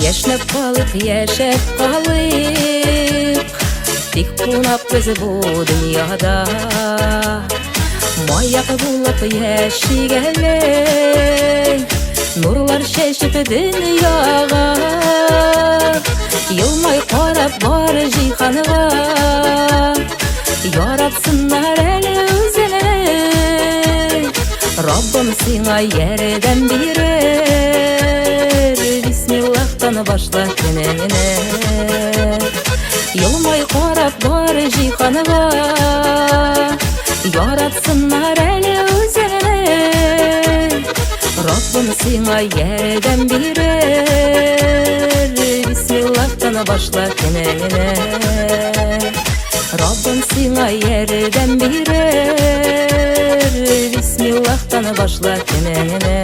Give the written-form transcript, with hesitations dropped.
Яшнеп калык, яшәп калык, тик кунак без бу дөньяда. Маяк булып яшигәле, нурлар чәчеп дөньяга. Елмай карап бар җиһанга, яратсыннар әле үзеңне. Раббым сиңа ярдәм бирер, бисмиллахтан башла көнеңне. Елмай карап бар җиһанга, яратсыннар әле үзеңне. Раббым сиңа ярдәм бирер, бисмиллахтан башла көнеңне. Раббым сиңа ярдәм бирер, бисмиллахтан башла көнеңне.